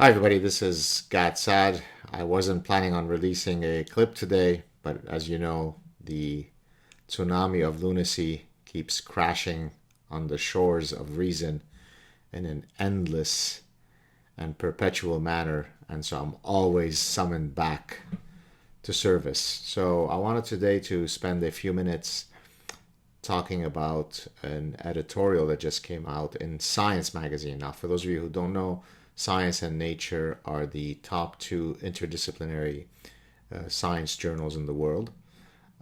Hi everybody, this is SAAD. I wasn't planning on releasing a clip today, but as you know, the tsunami of lunacy keeps crashing on the shores of reason in an endless and perpetual manner, and so I'm always summoned back to service. So I wanted today to spend a few minutes talking about an editorial that just came out in Science magazine. Now, for those of you who don't know, Science and Nature are the top two interdisciplinary science journals in the world.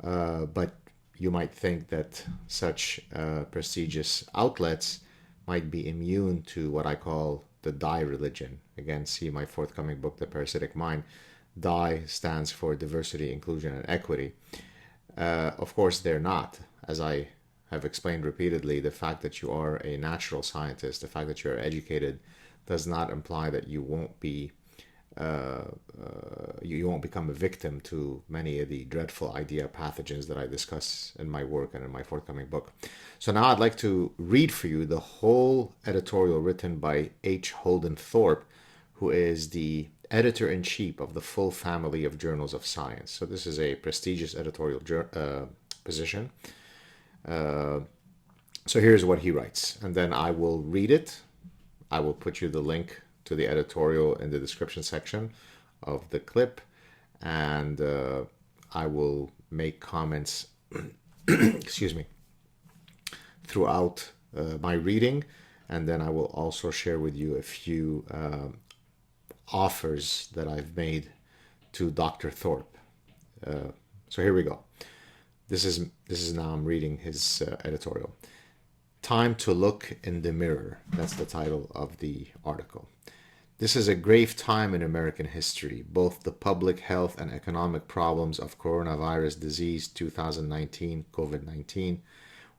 But you might think that such prestigious outlets might be immune to what I call the D.I.E religion. Again, see my forthcoming book, The Parasitic Mind. D.I.E stands for diversity, inclusion, and equity. Of course, they're not. As I have explained repeatedly, the fact that you are a natural scientist, the fact that you're educated, does not imply that you won't become a victim to many of the dreadful idea pathogens that I discuss in my work and in my forthcoming book. So now I'd like to read for you the whole editorial written by H. Holden Thorpe, who is the editor-in-chief of the full family of journals of science. So this is a prestigious editorial position. So here's what he writes, and then I will read it. I will put you the link to the editorial in the description section of the clip, and I will make comments, excuse me, throughout my reading, and then I will also share with you a few offers that I've made to Dr. Thorpe. So here we go. This is now I'm reading his editorial. Time to look in the mirror. That's the title of the article. This is a grave time in American history. Both the public health and economic problems of coronavirus disease 2019, COVID-19,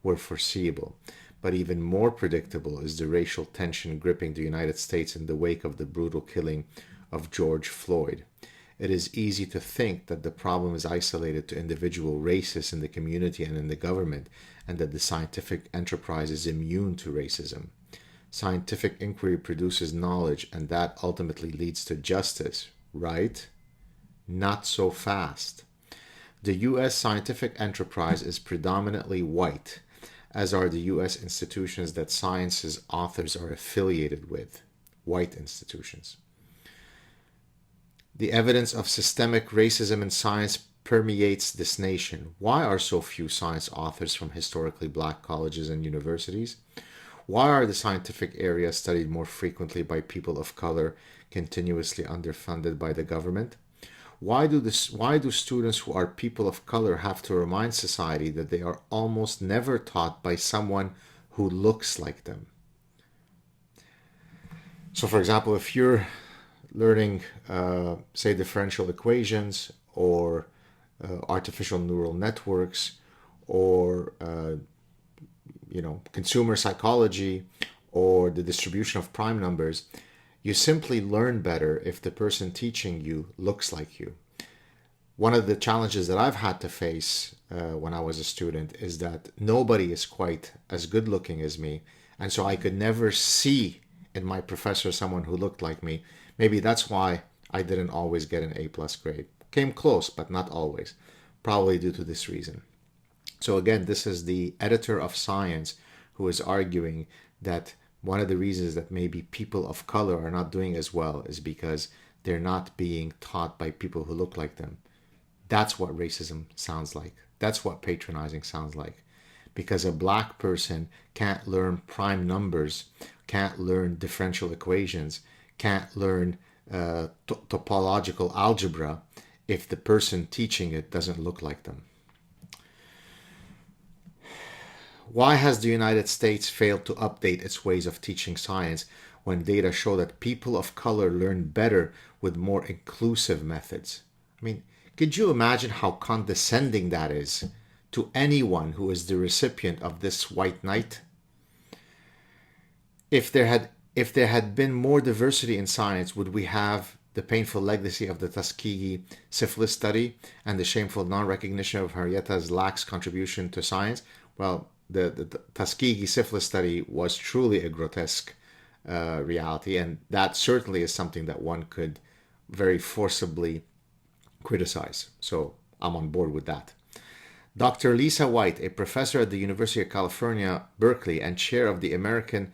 were foreseeable. But even more predictable is the racial tension gripping the United States in the wake of the brutal killing of George Floyd. It is easy to think that the problem is isolated to individual racists in the community and in the government, and that the scientific enterprise is immune to racism. Scientific inquiry produces knowledge, and that ultimately leads to justice, right? Not so fast. The U.S. scientific enterprise is predominantly white, as are the U.S. institutions that science's authors are affiliated with, white institutions. The evidence of systemic racism in science permeates this nation. Why are so few science authors from historically black colleges and universities? Why are the scientific areas studied more frequently by people of color continuously underfunded by the government? Why do students who are people of color have to remind society that they are almost never taught by someone who looks like them? So, for example, if you're learning, say, differential equations or artificial neural networks or, consumer psychology or the distribution of prime numbers, you simply learn better if the person teaching you looks like you. One of the challenges that I've had to face when I was a student is that nobody is quite as good looking as me, and so I could never see in my professor someone who looked like me. Maybe that's why I didn't always get an A+ grade. Came close, but not always. Probably due to this reason. So again, this is the editor of Science who is arguing that one of the reasons that maybe people of color are not doing as well is because they're not being taught by people who look like them. That's what racism sounds like. That's what patronizing sounds like. Because a black person can't learn prime numbers, can't learn differential equations, can't learn topological algebra if the person teaching it doesn't look like them. Why has the United States failed to update its ways of teaching science when data show that people of color learn better with more inclusive methods? I mean, could you imagine how condescending that is to anyone who is the recipient of this white knight? If there had been more diversity in science, would we have the painful legacy of the Tuskegee syphilis study and the shameful non-recognition of Henrietta's lax contribution to science? Well, the Tuskegee syphilis study was truly a grotesque reality, and that certainly is something that one could very forcibly criticize. So I'm on board with that. Dr. Lisa White, a professor at the University of California, Berkeley, and chair of the American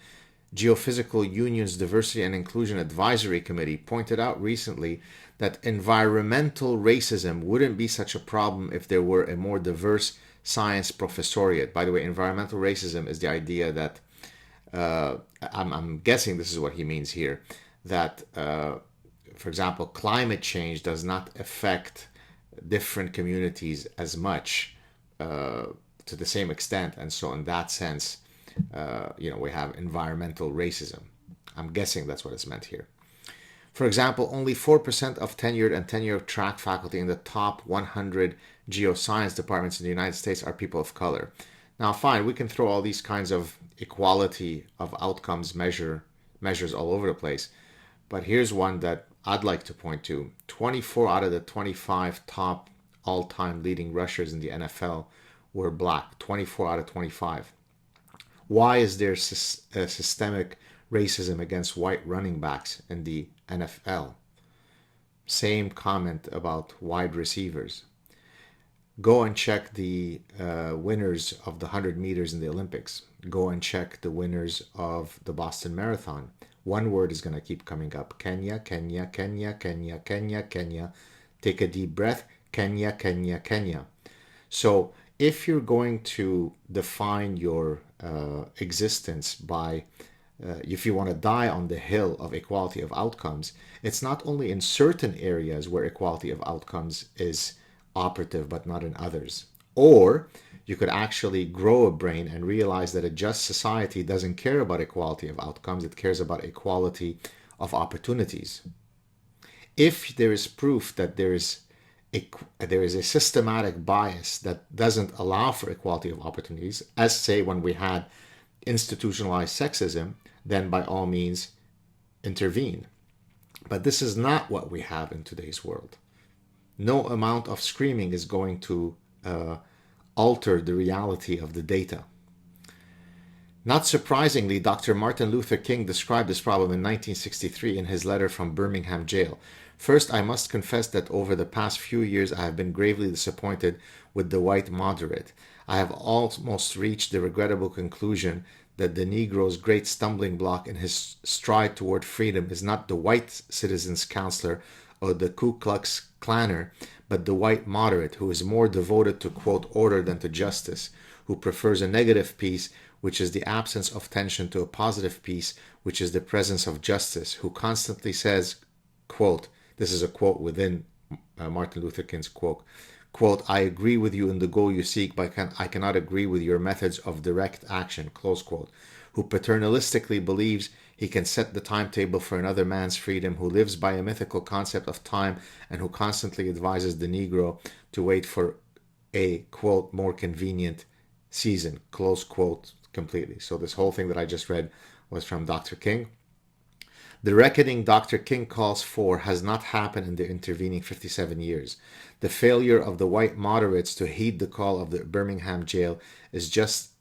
Geophysical Union's Diversity and Inclusion Advisory Committee, pointed out recently that environmental racism wouldn't be such a problem if there were a more diverse science professoriate. By the way, environmental racism is the idea that, I'm guessing this is what he means here, that, for example, climate change does not affect different communities as much to the same extent. And so in that sense, we have environmental racism. I'm guessing that's what is meant here. For example, only 4% of tenured and tenure-track faculty in the top 100 geoscience departments in the United States are people of color. Now, fine, we can throw all these kinds of equality of outcomes measures all over the place, but here's one that I'd like to point to. 24 out of the 25 top all-time leading rushers in the NFL were black. 24 out of 25. Why is there systemic racism against white running backs in the NFL? Same comment about wide receivers. Go and check the winners of the 100 meters in the Olympics. Go and check the winners of the Boston Marathon. One word is going to keep coming up. Kenya, Kenya, Kenya, Kenya, Kenya, Kenya. Take a deep breath. Kenya, Kenya, Kenya. So if you're going to define your existence by, if you want to die on the hill of equality of outcomes, it's not only in certain areas where equality of outcomes is operative, but not in others. Or you could actually grow a brain and realize that a just society doesn't care about equality of outcomes, it cares about equality of opportunities. If there is proof that there is a systematic bias that doesn't allow for equality of opportunities, as say when we had institutionalized sexism, then by all means intervene. But this is not what we have in today's world. No amount of screaming is going to alter the reality of the data. Not surprisingly, Dr. Martin Luther King described this problem in 1963 in his letter from Birmingham jail. First, I must confess that over the past few years I have been gravely disappointed with the white moderate. I have almost reached the regrettable conclusion that the Negro's great stumbling block in his stride toward freedom is not the white citizens' counselor or the Ku Klux Klanner, but the white moderate who is more devoted to, quote, order than to justice, who prefers a negative peace, which is the absence of tension, to a positive peace, which is the presence of justice, who constantly says, quote, this is a quote within Martin Luther King's quote, I agree with you in the goal you seek, but I cannot agree with your methods of direct action, close quote, who paternalistically believes he can set the timetable for another man's freedom, who lives by a mythical concept of time, and who constantly advises the Negro to wait for a, quote, more convenient season, close quote, completely. So this whole thing that I just read was from Dr. King. The reckoning Dr. King calls for has not happened in the intervening 57 years. The failure of the white moderates to heed the call of the Birmingham jail is just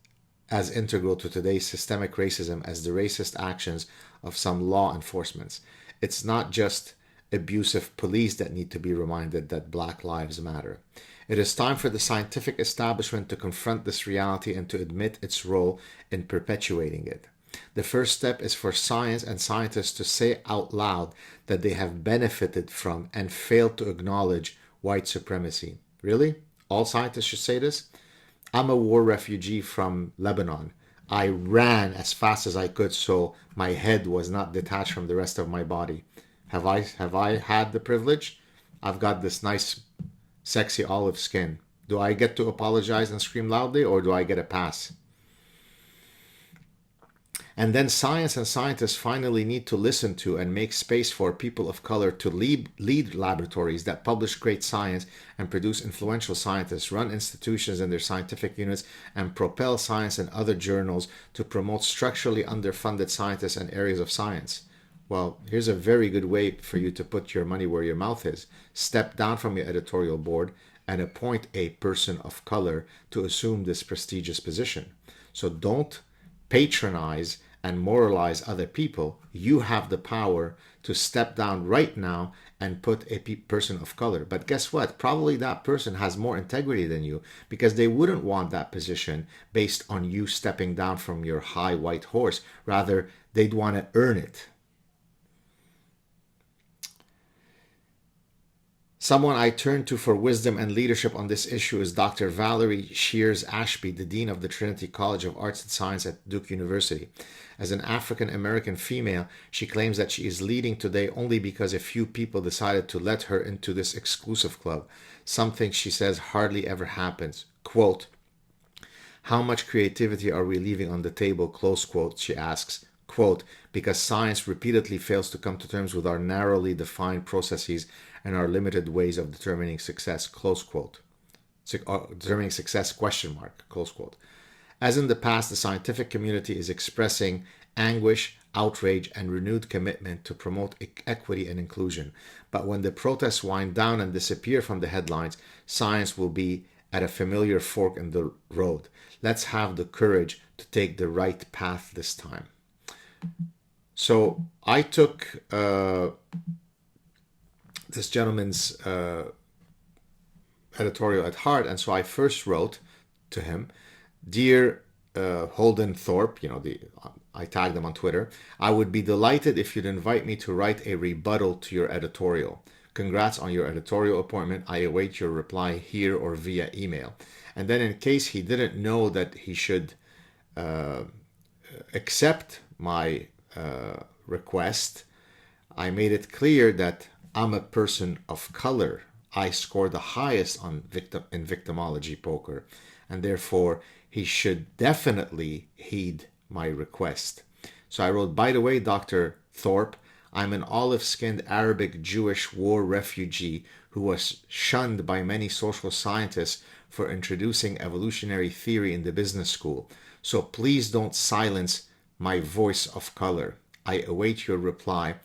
as integral to today's systemic racism as the racist actions of some law enforcements. It's not just abusive police that need to be reminded that Black lives matter. It is time for the scientific establishment to confront this reality and to admit its role in perpetuating it. The first step is for science and scientists to say out loud that they have benefited from and failed to acknowledge white supremacy. Really? All scientists should say this? I'm a war refugee from Lebanon. I ran as fast as I could so my head was not detached from the rest of my body. Have I had the privilege? I've got this nice, sexy olive skin. Do I get to apologize and scream loudly, or do I get a pass? And then science and scientists finally need to listen to and make space for people of color to lead laboratories that publish great science and produce influential scientists, run institutions and their scientific units, and propel science and other journals to promote structurally underfunded scientists and areas of science. Well, here's a very good way for you to put your money where your mouth is. Step down from your editorial board and appoint a person of color to assume this prestigious position. So don't patronize and moralize other people, you have the power to step down right now and put a person of color. But guess what? Probably that person has more integrity than you, because they wouldn't want that position based on you stepping down from your high white horse. Rather, they'd want to earn it. Someone I turn to for wisdom and leadership on this issue is Dr. Valerie Shears Ashby, the Dean of the Trinity College of Arts and Science at Duke University. As an African American female, she claims that she is leading today only because a few people decided to let her into this exclusive club, something she says hardly ever happens. Quote, "How much creativity are we leaving on the table?" Close quote, she asks. Quote, "Because science repeatedly fails to come to terms with our narrowly defined processes and our limited ways of determining success." Close quote. Determining success, question mark, close quote. As in the past, the scientific community is expressing anguish, outrage, and renewed commitment to promote equity and inclusion. But when the protests wind down and disappear from the headlines, science will be at a familiar fork in the road. Let's have the courage to take the right path this time. So I took this gentleman's editorial at heart, and so I first wrote to him, "Dear Holden Thorpe," I tagged him on Twitter, "I would be delighted if you'd invite me to write a rebuttal to your editorial. Congrats on your editorial appointment. I await your reply here or via email." And then, in case he didn't know that he should accept my request, I made it clear that I'm a person of color. I score the highest in victimology poker, and therefore he should definitely heed my request. So I wrote, "By the way, Dr. Thorpe, I'm an olive-skinned Arabic Jewish war refugee who was shunned by many social scientists for introducing evolutionary theory in the business school. So please don't silence my voice of color. I await your reply.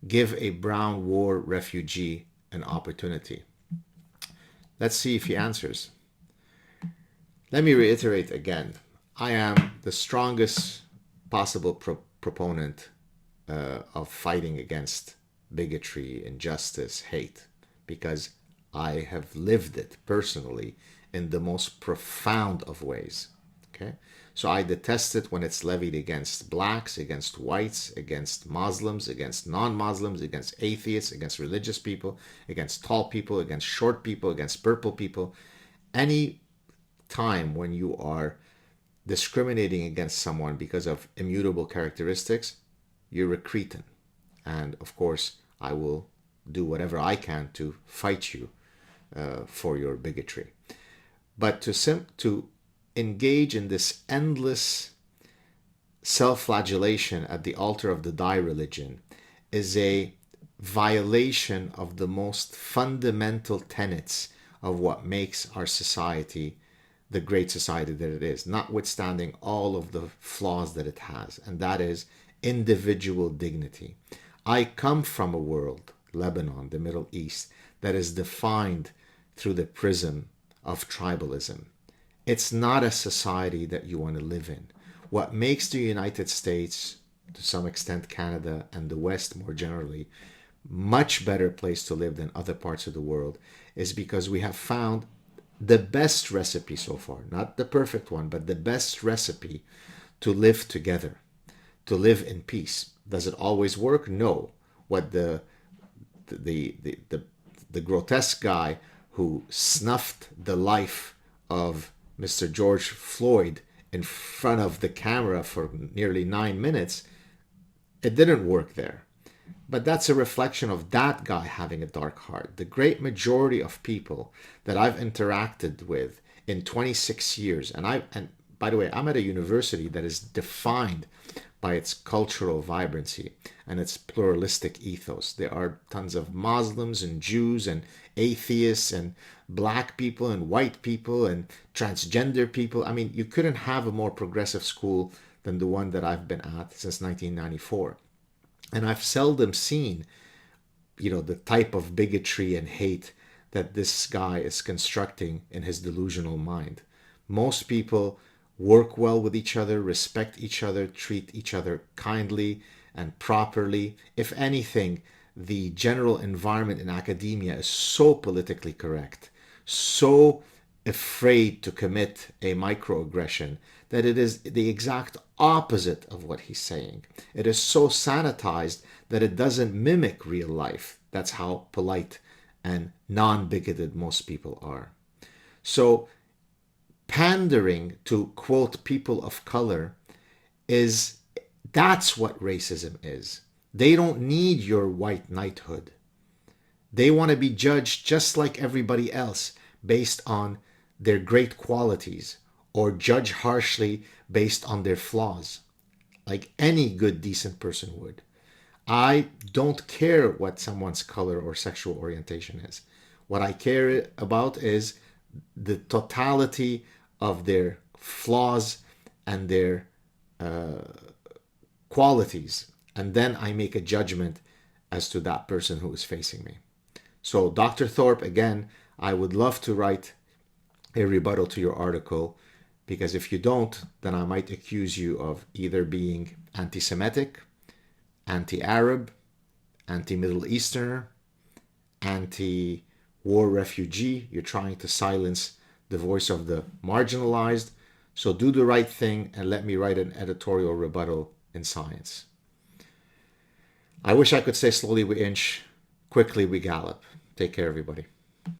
Give a brown war refugee an opportunity." Let's see if he answers. Let me reiterate again. I am the strongest possible proponent of fighting against bigotry, injustice, hate, because I have lived it personally in the most profound of ways. Okay? So I detest it when it's levied against blacks, against whites, against Muslims, against non-Muslims, against atheists, against religious people, against tall people, against short people, against purple people. Any time when you are discriminating against someone because of immutable characteristics, you're a cretin. And of course, I will do whatever I can to fight you for your bigotry. But to engage in this endless self-flagellation at the altar of the D.I.E religion is a violation of the most fundamental tenets of what makes our society the great society that it is, notwithstanding all of the flaws that it has, and that is individual dignity. I come from a world, Lebanon, the Middle East, that is defined through the prism of tribalism. It's not a society that you want to live in. What makes the United States, to some extent Canada, and the West more generally, much better place to live than other parts of the world is because we have found the best recipe so far, not the perfect one, but the best recipe to live together, to live in peace. Does it always work? No. What the grotesque guy who snuffed the life of Mr. George Floyd in front of the camera for nearly 9 minutes, it didn't work there. But that's a reflection of that guy having a dark heart. The great majority of people that I've interacted with in 26 years, and by the way, I'm at a university that is defined by its cultural vibrancy and its pluralistic ethos. There are tons of Muslims and Jews and atheists and black people and white people and transgender people. I mean, you couldn't have a more progressive school than the one that I've been at since 1994. And I've seldom seen, the type of bigotry and hate that this guy is constructing in his delusional mind. Most people work well with each other, respect each other, treat each other kindly and properly. If anything, the general environment in academia is so politically correct, so afraid to commit a microaggression, that it is the exact opposite of what he's saying. It is so sanitized that it doesn't mimic real life. That's how polite and non-bigoted most people are. So pandering to, quote, people of color that's what racism is. They don't need your white knighthood. They want to be judged just like everybody else based on their great qualities, or judge harshly based on their flaws, like any good, decent person would. I don't care what someone's color or sexual orientation is. What I care about is the totality of their flaws and their qualities. And then I make a judgment as to that person who is facing me. So, Dr. Thorpe, again, I would love to write a rebuttal to your article, because if you don't, then I might accuse you of either being anti-Semitic, anti-Arab, anti-Middle Easterner, anti-war refugee. You're trying to silence the voice of the marginalized. So do the right thing and let me write an editorial rebuttal in Science. I wish I could say slowly we inch, quickly we gallop. Take care, everybody.